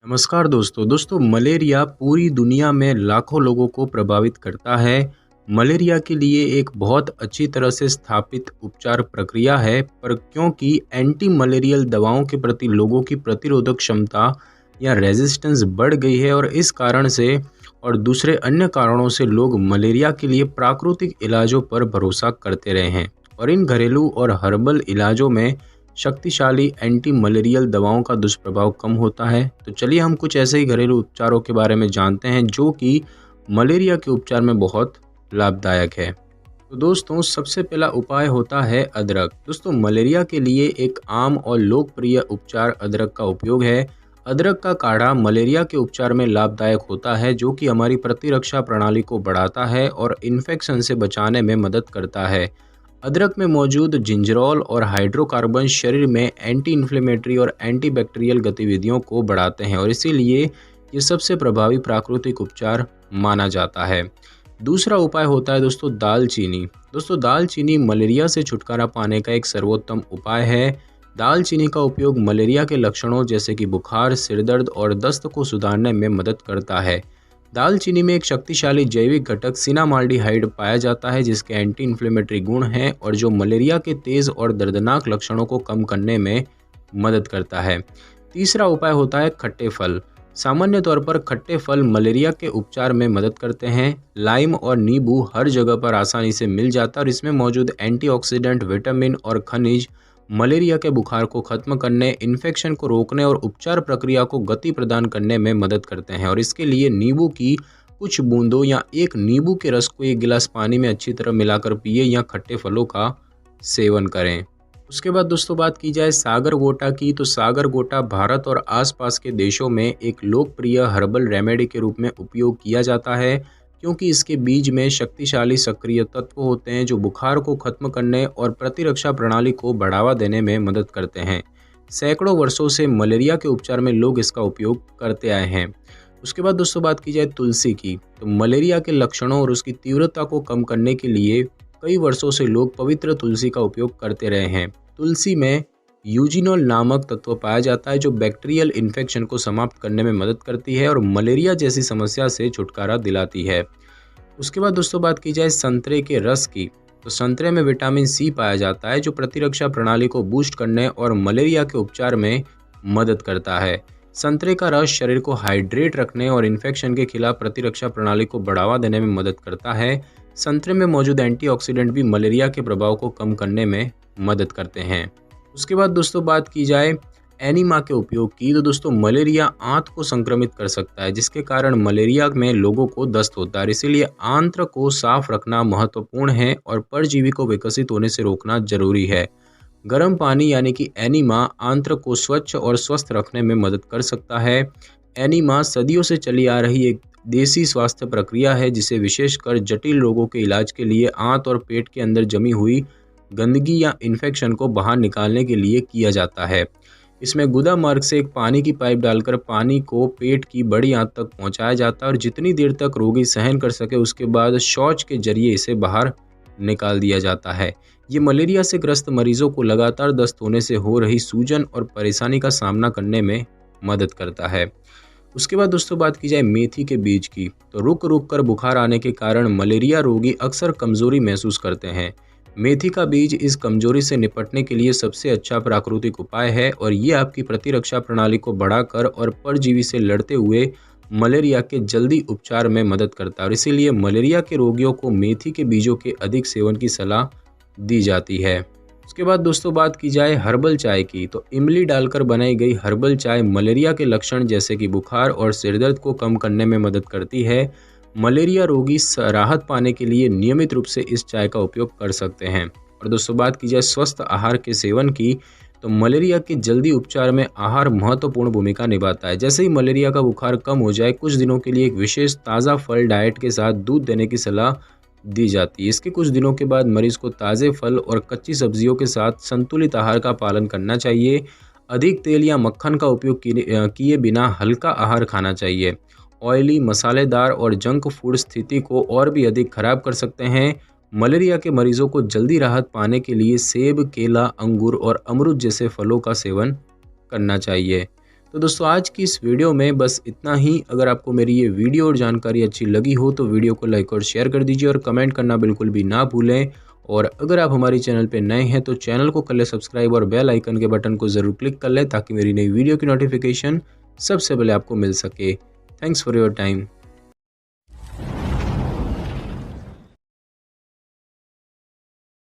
नमस्कार दोस्तों मलेरिया पूरी दुनिया में लाखों लोगों को प्रभावित करता है। मलेरिया के लिए एक बहुत अच्छी तरह से स्थापित उपचार प्रक्रिया है, पर क्योंकि एंटी मलेरियल दवाओं के प्रति लोगों की प्रतिरोधक क्षमता या रेजिस्टेंस बढ़ गई है और इस कारण से और दूसरे अन्य कारणों से लोग मलेरिया के लिए प्राकृतिक इलाजों पर भरोसा करते रहे हैं और इन घरेलू और हर्बल इलाजों में शक्तिशाली एंटी मलेरियल दवाओं का दुष्प्रभाव कम होता है। तो चलिए हम कुछ ऐसे ही घरेलू उपचारों के बारे में जानते हैं जो कि मलेरिया के उपचार में बहुत लाभदायक है। तो दोस्तों सबसे पहला उपाय होता है अदरक। दोस्तों मलेरिया के लिए एक आम और लोकप्रिय उपचार अदरक का उपयोग है। अदरक का काढ़ा मलेरिया के उपचार में लाभदायक होता है, जो कि हमारी प्रतिरक्षा प्रणाली को बढ़ाता है और इन्फेक्शन से बचाने में मदद करता है। अदरक में मौजूद जिंजरोल और हाइड्रोकार्बन शरीर में एंटी इन्फ्लेमेटरी और एंटीबैक्टीरियल गतिविधियों को बढ़ाते हैं और इसीलिए ये सबसे प्रभावी प्राकृतिक उपचार माना जाता है। दूसरा उपाय होता है दोस्तों दालचीनी। दोस्तों दालचीनी मलेरिया से छुटकारा पाने का एक सर्वोत्तम उपाय है। दालचीनी का उपयोग मलेरिया के लक्षणों जैसे कि बुखार, सिरदर्द और दस्त को सुधारने में मदद करता है। दालचीनी में एक शक्तिशाली जैविक घटक सिनामाल्डिहाइड पाया जाता है, जिसके एंटी इन्फ्लेमेटरी गुण हैं और जो मलेरिया के तेज और दर्दनाक लक्षणों को कम करने में मदद करता है। तीसरा उपाय होता है खट्टे फल। सामान्य तौर पर खट्टे फल मलेरिया के उपचार में मदद करते हैं। लाइम और नींबू हर जगह पर आसानी से मिल जाता है और इसमें मौजूद एंटीऑक्सीडेंट, विटामिन और खनिज मलेरिया के बुखार को खत्म करने, इन्फेक्शन को रोकने और उपचार प्रक्रिया को गति प्रदान करने में मदद करते हैं और इसके लिए नींबू की कुछ बूंदों या एक नींबू के रस को एक गिलास पानी में अच्छी तरह मिलाकर पिए या खट्टे फलों का सेवन करें। उसके बाद दोस्तों बात की जाए सागर गोटा की, तो सागर गोटा भारत और आसपास के देशों में एक लोकप्रिय हर्बल रेमेडी के रूप में उपयोग किया जाता है, क्योंकि इसके बीज में शक्तिशाली सक्रिय तत्व होते हैं जो बुखार को खत्म करने और प्रतिरक्षा प्रणाली को बढ़ावा देने में मदद करते हैं। सैकड़ों वर्षों से मलेरिया के उपचार में लोग इसका उपयोग करते आए हैं। उसके बाद दोस्तों बात की जाए तुलसी की, तो मलेरिया के लक्षणों और उसकी तीव्रता को कम करने के लिए कई वर्षों से लोग पवित्र तुलसी का उपयोग करते रहे हैं। तुलसी में यूजिनोल नामक तत्व पाया जाता है जो बैक्टीरियल इन्फेक्शन को समाप्त करने में मदद करती है और मलेरिया जैसी समस्या से छुटकारा दिलाती है। उसके बाद दोस्तों बात की जाए संतरे के रस की, तो संतरे में विटामिन सी पाया जाता है जो प्रतिरक्षा प्रणाली को बूस्ट करने और मलेरिया के उपचार में मदद करता है। संतरे का रस शरीर को हाइड्रेट रखने और इन्फेक्शन के खिलाफ प्रतिरक्षा प्रणाली को बढ़ावा देने में मदद करता है। संतरे में मौजूद एंटीऑक्सीडेंट भी मलेरिया के प्रभाव को कम करने में मदद करते हैं। उसके बाद दोस्तों बात की जाए एनीमा के उपयोग की, तो दोस्तों मलेरिया आंत को संक्रमित कर सकता है, जिसके कारण मलेरिया में लोगों को दस्त होता है। इसीलिए आंत्र को साफ रखना महत्वपूर्ण है और परजीवी को विकसित होने से रोकना जरूरी है। गर्म पानी यानी कि एनीमा आंत्र को स्वच्छ और स्वस्थ रखने में मदद कर सकता है। एनीमा सदियों से चली आ रही एक देसी स्वास्थ्य प्रक्रिया है, जिसे विशेषकर जटिल रोगों के इलाज के लिए आंत और पेट के अंदर जमी हुई गंदगी या इन्फेक्शन को बाहर निकालने के लिए किया जाता है। इसमें गुदा मार्ग से एक पानी की पाइप डालकर पानी को पेट की बड़ी आंत तक पहुंचाया जाता है और जितनी देर तक रोगी सहन कर सके उसके बाद शौच के जरिए इसे बाहर निकाल दिया जाता है। ये मलेरिया से ग्रस्त मरीजों को लगातार दस्त होने से हो रही सूजन और परेशानी का सामना करने में मदद करता है। उसके बाद दोस्तों बात की जाए मेथी के बीज की, तो रुक रुक कर बुखार आने के कारण मलेरिया रोगी अक्सर कमजोरी महसूस करते हैं। मेथी का बीज इस कमजोरी से निपटने के लिए सबसे अच्छा प्राकृतिक उपाय है और ये आपकी प्रतिरक्षा प्रणाली को बढ़ाकर और परजीवी से लड़ते हुए मलेरिया के जल्दी उपचार में मदद करता है और इसीलिए मलेरिया के रोगियों को मेथी के बीजों के अधिक सेवन की सलाह दी जाती है। उसके बाद दोस्तों बात की जाए हर्बल चाय की, तो इमली डालकर बनाई गई हर्बल चाय मलेरिया के लक्षण जैसे कि बुखार और सिरदर्द को कम करने में मदद करती है। मलेरिया रोगी राहत पाने के लिए नियमित रूप से इस चाय का उपयोग कर सकते हैं। और दोस्तों बात की जाए स्वस्थ आहार के सेवन की, तो मलेरिया के जल्दी उपचार में आहार महत्वपूर्ण भूमिका निभाता है। जैसे ही मलेरिया का बुखार कम हो जाए, कुछ दिनों के लिए एक विशेष ताज़ा फल डाइट के साथ दूध देने की सलाह दी जाती है। इसके कुछ दिनों के बाद मरीज को ताज़े फल और कच्ची सब्जियों के साथ संतुलित आहार का पालन करना चाहिए। अधिक तेल या मक्खन का उपयोग किए बिना हल्का आहार खाना चाहिए। ऑयली, मसालेदार और जंक फूड स्थिति को और भी अधिक खराब कर सकते हैं। मलेरिया के मरीजों को जल्दी राहत पाने के लिए सेब, केला, अंगूर और अमरूद जैसे फलों का सेवन करना चाहिए। तो दोस्तों आज की इस वीडियो में बस इतना ही। अगर आपको मेरी ये वीडियो और जानकारी अच्छी लगी हो तो वीडियो को लाइक और शेयर कर दीजिए और कमेंट करना बिल्कुल भी ना भूलें। और अगर आप हमारी चैनल पे नए हैं तो चैनल को कर ले सब्सक्राइब और बेल आइकन के बटन को ज़रूर क्लिक कर लें ताकि मेरी नई वीडियो की नोटिफिकेशन सबसे पहले आपको मिल सके। Thanks for your time.